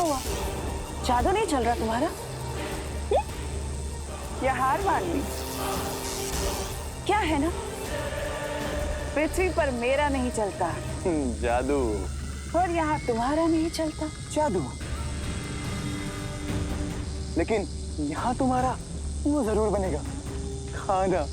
हुआ? जादू नहीं चल रहा तुम्हारा? या हार मान ली? क्या है ना, पृथ्वी पर मेरा नहीं चलता जादू, और यहाँ तुम्हारा नहीं चलता जादू, लेकिन यहाँ तुम्हारा वो जरूर बनेगा, खाना।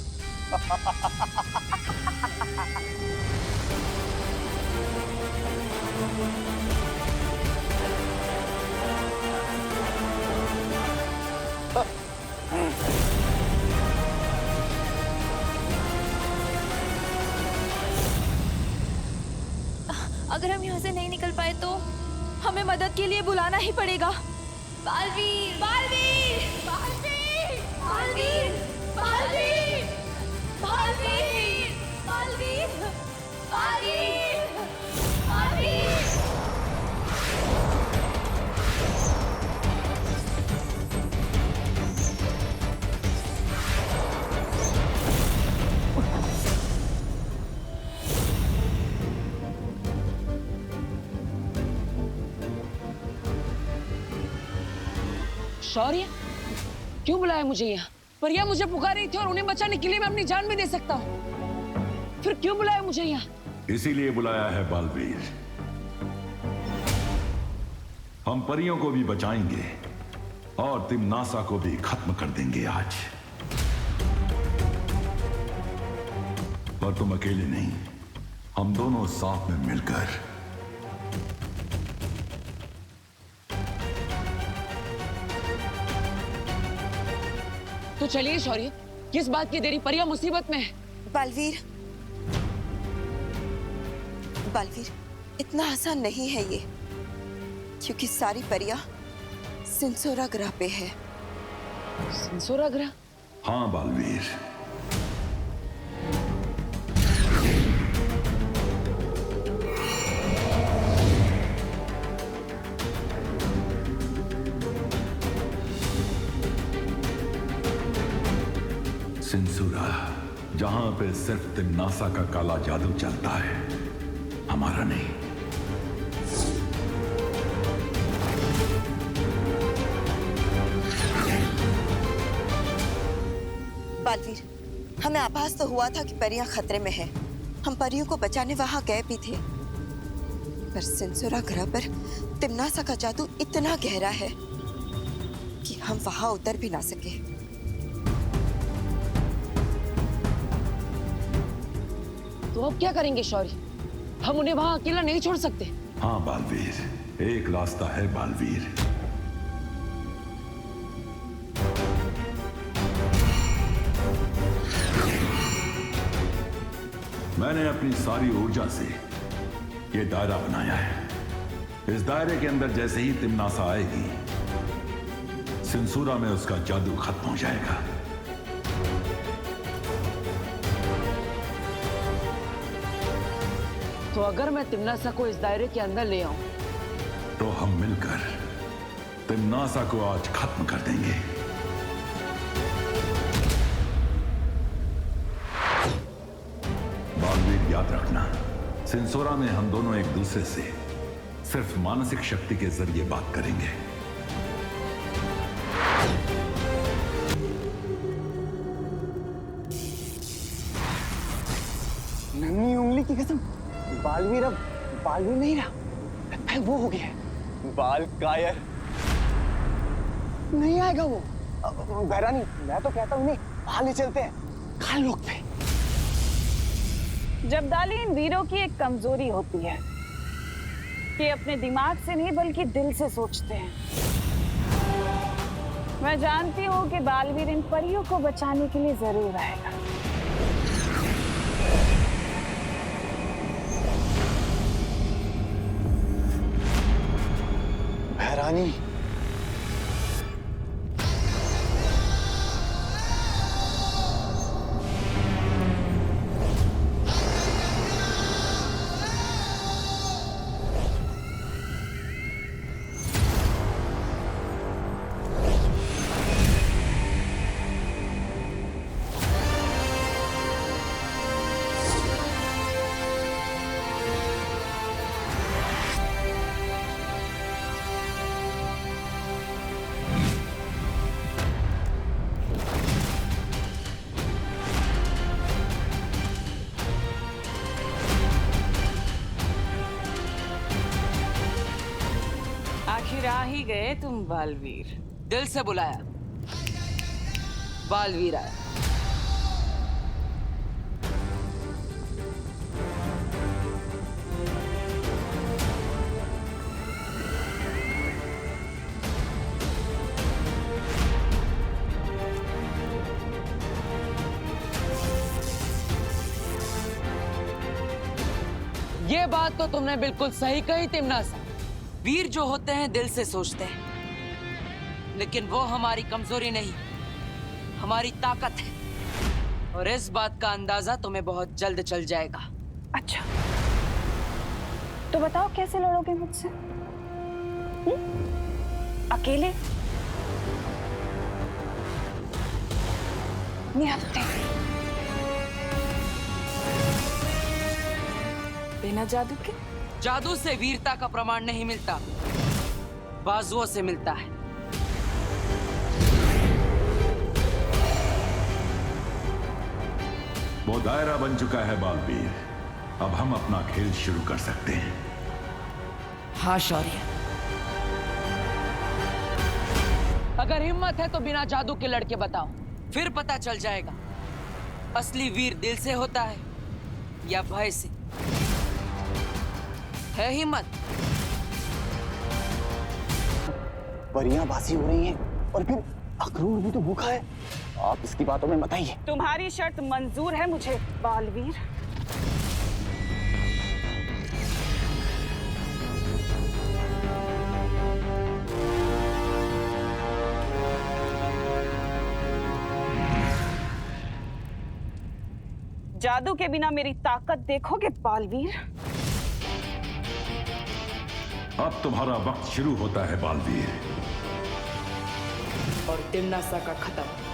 अगर हम यहाँ से नहीं निकल पाए तो हमें मदद के लिए बुलाना ही पड़ेगा। बालवीर, बालवीर, बालवीर, बालवीर, बालवीर, बालवीर, बालवीर, बालवीर, बालवीर। शौर्य, क्यों बुलाया मुझे यहाँ? परिया मुझे पुकार रही थी और उन्हें बचाने के लिए मैं अपनी जान भी दे सकता हूँ। फिर क्यों बुलाया मुझे यहाँ? इसीलिए बुलाया है बालवीर। हम परियों को भी बचाएंगे और तिम्नासा को भी खत्म कर देंगे आज। पर तुम अकेले नहीं, हम दोनों साथ में मिलकर। तो चलिए शौर्य, किस बात की देरी? परिया मुसीबत में है। बालवीर, बालवीर, इतना आसान नहीं है ये, क्योंकि सारी परियां सिंसोरा ग्रह पे है। सिंसोरा ग्रह? हाँ बालवीर, सिंसुरा, जहां पे सिर्फ तिम्नासा का काला जादू चलता है, हमारा नहीं। बालवीर, हमें आभास तो हुआ था कि परियां खतरे में हैं। हम परियों को बचाने वहां गए भी थे, पर सिंसुरा ग्रह पर तिम्नासा का जादू इतना गहरा है कि हम वहां उतर भी ना सके। तो अब क्या करेंगे शौर्य? हम उन्हें वहां अकेला नहीं छोड़ सकते। हाँ बालवीर, एक रास्ता है बालवीर। मैंने अपनी सारी ऊर्जा से ये दायरा बनाया है। इस दायरे के अंदर जैसे ही तिम्नासा आएगी, सिंसूरा में उसका जादू खत्म हो जाएगा। तो अगर मैं तिम्नासा को इस दायरे के अंदर ले आऊं, तो हम मिलकर तिम्नासा को आज खत्म कर देंगे। बालवीर, याद रखना, सिंसोरा में हम दोनों एक दूसरे से सिर्फ मानसिक शक्ति के जरिए बात करेंगे। नन्ही उंगली की कसम, बालवीर अब बालवीर नहीं रहा, वो हो गया है बाल कायर। नहीं आएगा वो। बहरानी, मैं तो कहता हूँ नहीं, वहां ले चलते हैं, खाल लोग पे। जब्दाली इन वीरों की एक कमजोरी होती है कि अपने दिमाग से नहीं बल्कि दिल से सोचते हैं। मैं जानती हूँ कि बालवीर इन परियों को बचाने के लिए जरूर आएगा। बहरानी, फिर आ ही गए तुम बालवीर। दिल से बुलाया, बालवीर आया। ये बात तो तुमने बिल्कुल सही कही तिमनासा। वीर जो होते हैं दिल से सोचते हैं, लेकिन वो हमारी कमजोरी नहीं, हमारी ताकत है। और इस बात का अंदाजा तुम्हें बहुत जल्द चल जाएगा। अच्छा, तो बताओ कैसे लड़ोगे मुझसे? अकेले? निहत्थे? बिना जादू के? जादू से वीरता का प्रमाण नहीं मिलता, बाजुओं से मिलता है। वो दायरा बन चुका है बालवीर, अब हम अपना खेल शुरू कर सकते हैं। हाँ शौर्य, अगर हिम्मत है तो बिना जादू के लड़के बताओ, फिर पता चल जाएगा असली वीर दिल से होता है या भय से। है हिम्मत? परियां बासी हो रही हैं और फिर अक्रूर भी तो भूखा है। आप इसकी बातों में मत आइए। तुम्हारी शर्त मंजूर है मुझे बालवीर। जादू के बिना मेरी ताकत देखोगे बालवीर? अब तुम्हारा वक्त शुरू होता है बालवीर। और तिमनासा का खत्म।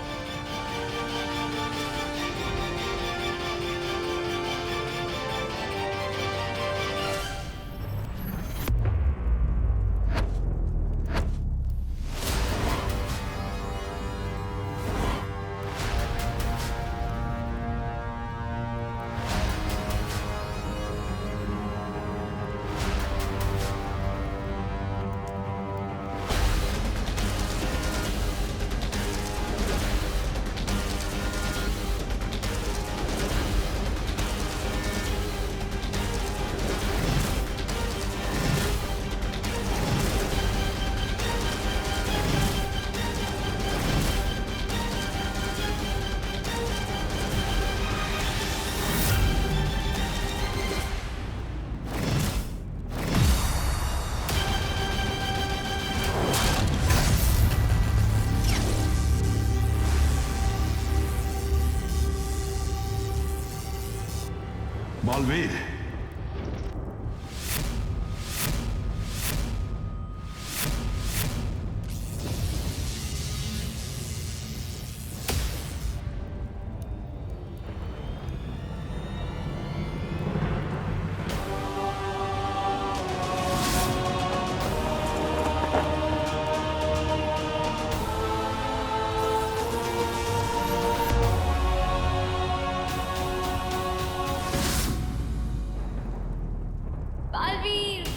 बालवीर, बालवीर,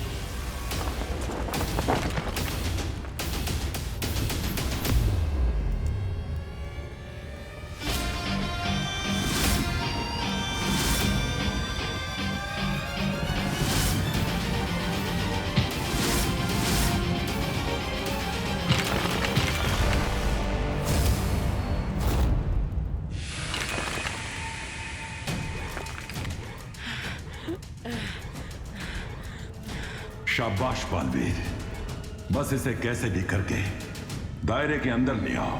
शाबाश बालवीर, बस इसे कैसे भी करके दायरे के अंदर ले आओ।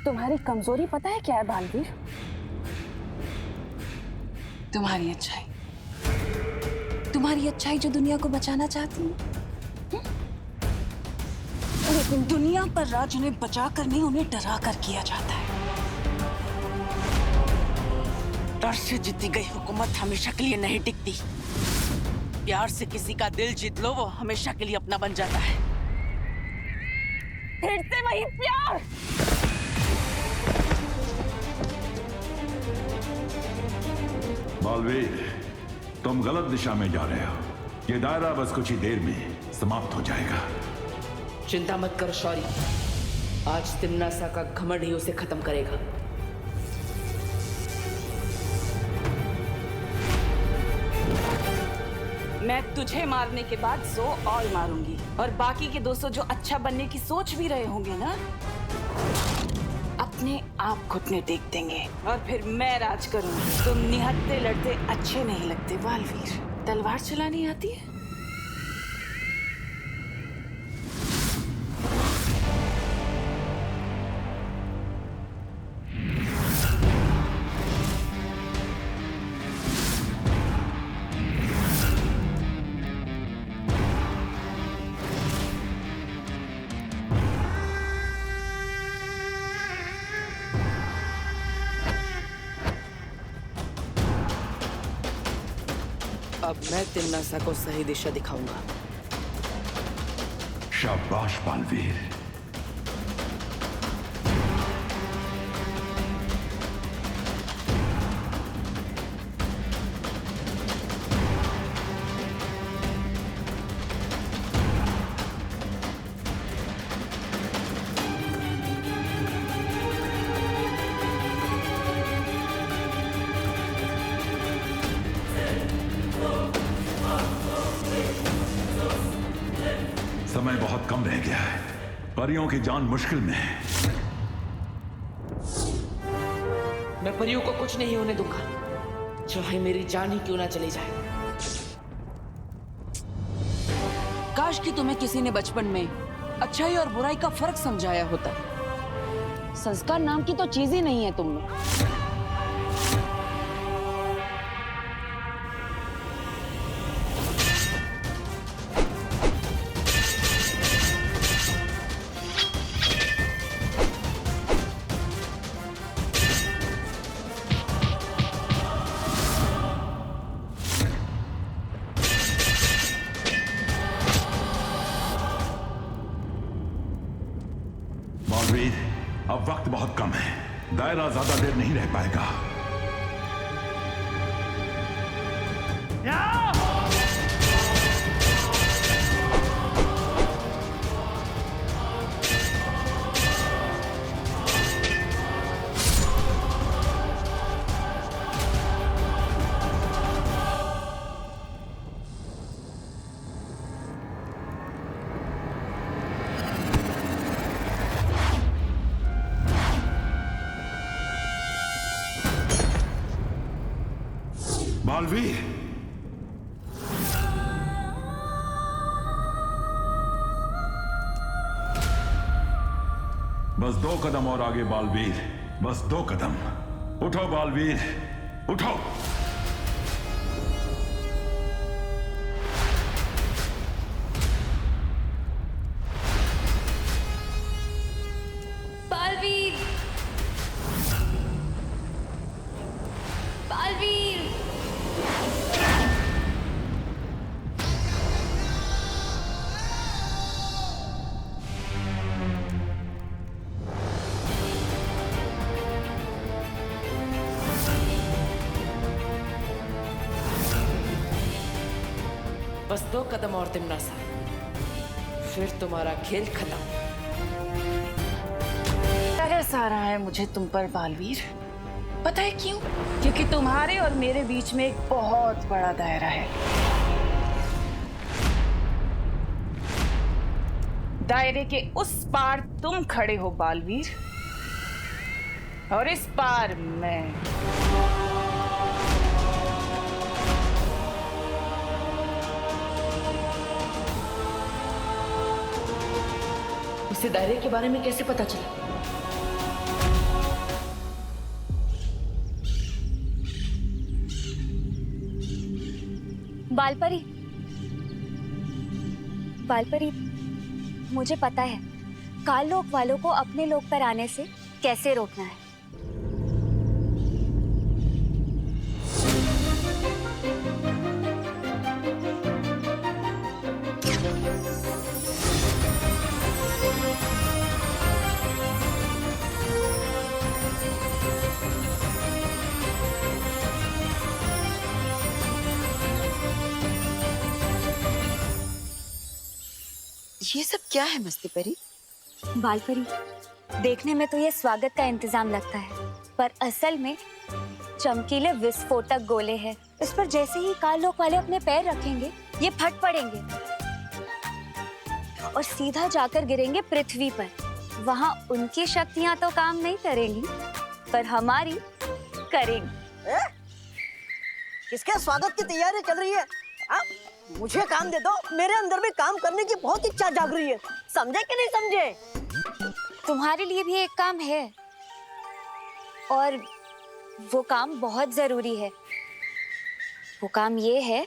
तुम्हारी कमजोरी पता है क्या है बालवीर? तुम्हारी अच्छाई, तुम्हारी अच्छाई जो दुनिया को बचाना चाहती है। लेकिन दुनिया पर राज उन्हें बचा कर नहीं, उन्हें डरा कर किया जाता है। डर से जीती गई हुकूमत हमेशा के लिए नहीं टिकती। प्यार से किसी का दिल जीत लो, वो हमेशा के लिए अपना बन जाता है। फिर से वही प्यार। बालवीर, तुम गलत दिशा में जा रहे हो। ये दायरा बस कुछ ही देर में समाप्त हो जाएगा। चिंता मत करो शौरी, आज तिम्नासा का घमंड ही उसे खत्म करेगा। मैं तुझे मारने के बाद 100 और मारूंगी, और बाकी के 200 जो अच्छा बनने की सोच भी रहे होंगे ना, अपने आप घुटने टेक देंगे और फिर मैं राज करूंगी। तुम निहत्थे लड़ते अच्छे नहीं लगते बालवीर। तलवार चलानी आती है? अब मैं तिम्नासा को सही दिशा दिखाऊंगा। शाबाश बालवीर। समय बहुत कम रह गया है, परियों की जान मुश्किल में है। मैं परियों को कुछ नहीं होने दूंगा, चाहे मेरी जान ही क्यों ना चली जाए। काश कि तुम्हें किसी ने बचपन में अच्छाई और बुराई का फर्क समझाया होता। संस्कार नाम की तो चीज ही नहीं है तुम में। बालवीर, अब वक्त बहुत कम है, दायरा ज्यादा देर नहीं रह पाएगा। बालवीर, बस 2 कदम और आगे बालवीर, बस 2 कदम। उठो बालवीर, उठो। बालवीर, बालवीर, बस 2 कदम और तिम्नासा, फिर तुम्हारा खेल खत्म। तरस आ रहा है मुझे तुम पर बालवीर। पता है क्यों? क्योंकि तुम्हारे और मेरे बीच में एक बहुत बड़ा दायरा है। दायरे के उस पार तुम खड़े हो बालवीर, और इस पार मैं। इसे दायरे के बारे में कैसे पता चला? बालपरी, बालपरी, मुझे पता है काल लोक वालों को अपने लोक पर आने से कैसे रोकना है। क्या है मस्ती परी? बालपरी, देखने में तो ये स्वागत का इंतजाम लगता है, पर असल में चमकीले विस्फोटक गोले हैं। इस पर जैसे ही काल लोक वाले अपने पैर रखेंगे, ये फट पड़ेंगे और सीधा जाकर गिरेंगे पृथ्वी पर। वहाँ उनकी शक्तियां तो काम नहीं करेंगी, पर हमारी करेंगी। किसके स्वागत की तैयारी चल रही है? मुझे काम दे दो, मेरे अंदर भी काम करने की बहुत इच्छा जाग रही है। समझे कि नहीं समझे? तुम्हारे लिए भी एक काम है, और वो काम बहुत जरूरी है। वो काम ये है,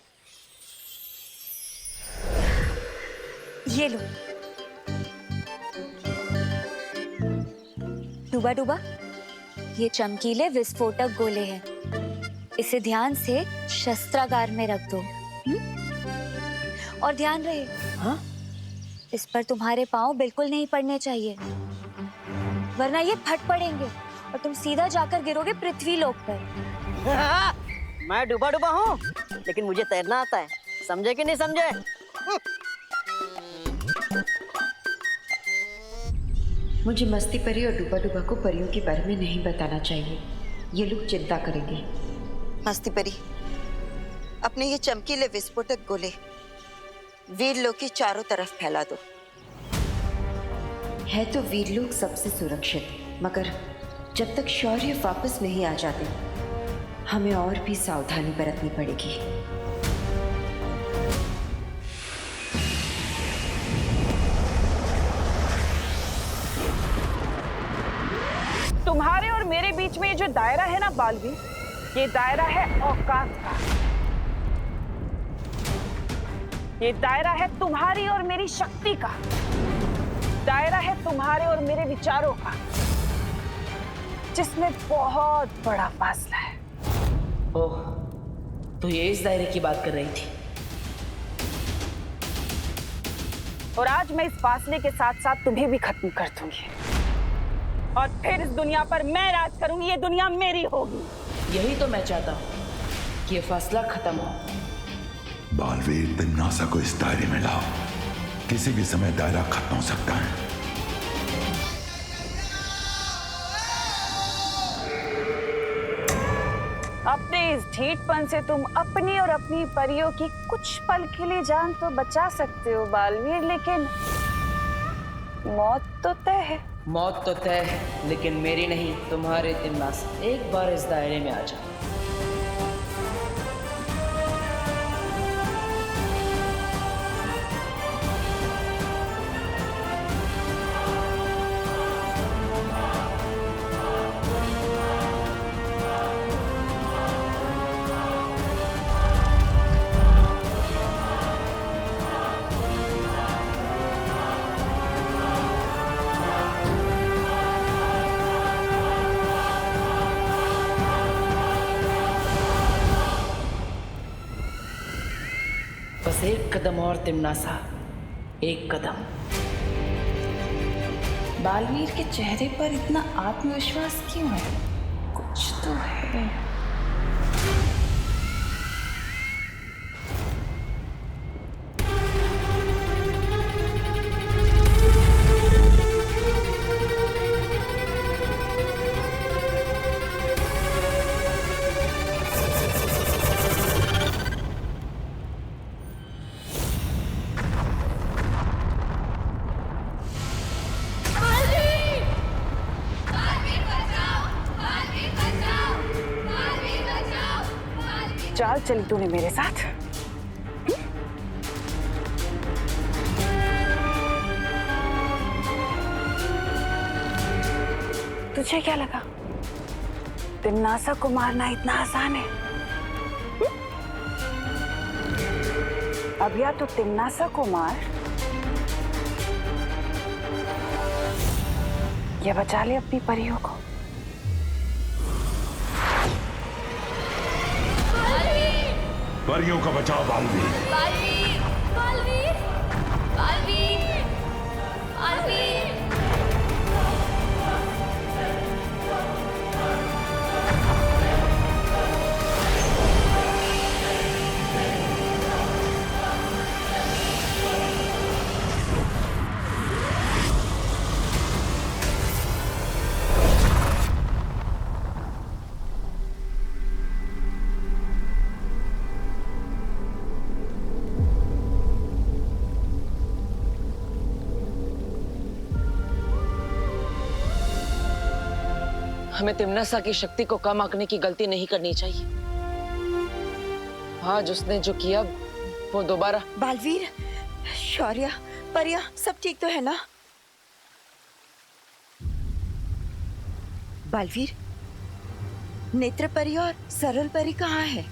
ये लो डूबा डूबा, ये चमकीले विस्फोटक गोले हैं। इसे ध्यान से शस्त्रागार में रख दो। और ध्यान रहे, हाँ? इस पर तुम्हारे पांव बिल्कुल नहीं पड़ने चाहिए, वरना ये फट पड़ेंगे और तुम सीधा जाकर गिरोगे पृथ्वी लोक पर। मैं डूबा डूबा हूँ, लेकिन मुझे तैरना आता है। समझे कि नहीं समझे? मुझे मस्ती परी और डूबा डूबा को परियों के बारे में नहीं बताना चाहिए, ये लोग चिंता करेंगे। मस्ती परी, अपने ये चमकीले विस्फोटक गोले वीरलोक के चारों तरफ फैला दो। है तो वीरलोक सबसे सुरक्षित, मगर जब तक शौर्य वापस नहीं आ जाते, हमें और भी सावधानी बरतनी पड़ेगी। तुम्हारे और मेरे बीच में ये जो दायरा है ना बालवीर, ये दायरा है औकात का। ये दायरा है तुम्हारी और मेरी शक्ति का। दायरा है तुम्हारे और मेरे विचारों का, जिसमें बहुत बड़ा फासला है। ओह, तो ये इस दायरे की बात कर रही थी। और आज मैं इस फासले के साथ साथ तुम्हें भी खत्म कर दूंगी, और फिर इस दुनिया पर मैं राज करूंगी। ये दुनिया मेरी होगी। यही तो मैं चाहता हूँ कि ये फासला खत्म हो। बालवीर, तिम्नासा को इस दायरे में लाओ। किसी भी समय दायरा खत्म हो सकता है। अपने इस ढीठपन से तुम अपनी और अपनी परियों की कुछ पल के लिए जान तो बचा सकते हो बालवीर, लेकिन मौत तो तय है। मौत तो तय है, लेकिन मेरी नहीं, तुम्हारे। तिम्नासा, एक बार इस दायरे में आ जाओ। बस एक कदम और तिम्नासा, एक कदम। बालवीर के चेहरे पर इतना आत्मविश्वास क्यों है? कुछ तो है। चाल चली तूने मेरे साथ। तुझे क्या लगा तिम्नासा को मारना इतना आसान है? अब या तो तिम्नासा को मार या बचा ले अपनी परियों को। परियों का बचाओ बालवीर। बालवीर, बालवीर, बालवीर, बालवीर। हमें तिमनासा की शक्ति को कम आंकने की गलती नहीं करनी चाहिए। आज उसने जो किया वो दोबारा। बालवीर, शौर्य, परिया सब ठीक तो है ना? बालवीर, नेत्र परी और सरल परी कहाँ है?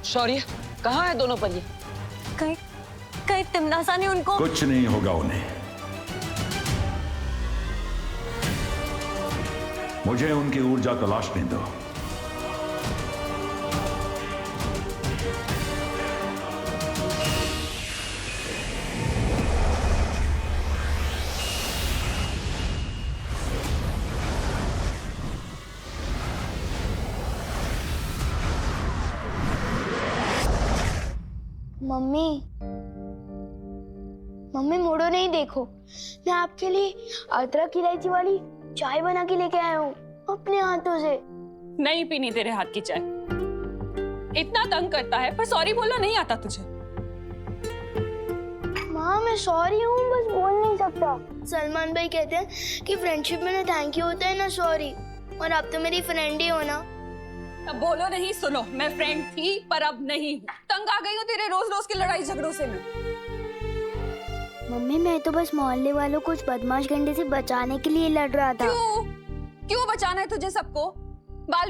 शौर्य, कहाँ है दोनों परियां? कहीं कहीं तिमनासा ने उनको। कुछ नहीं होगा उन्हें। मुझे उनकी ऊर्जा तलाशने दो। मम्मी, मम्मी मोड़ो नहीं, देखो मैं आपके लिए अदरक इलायची वाली चाय बना के लेके आया हूँ अपने हाथों से। नहीं पीनी तेरे हाथ की चाय। इतना तंग करता है पर सॉरी बोलना नहीं आता तुझे। माँ मैं सॉरी हूँ, बस बोल नहीं सकता। सलमान भाई कहते हैं कि फ्रेंडशिप में ना थैंक यू होता है ना सॉरी, और आप तो मेरी फ्रेंड ही हो ना। अब बोलो नहीं, सुनो, मैं फ्रेंड थी पर अब नहीं हूँ। तंग आ गई हूँ तेरे रोज रोज की लड़ाई झगड़ों से मैं। मम्मी मैं तो बस मोहल्ले वालों को उस बदमाश गंडे से बचाने के लिए लड़ रहा था। क्यों? क्यों बचाना है तुझे सबको?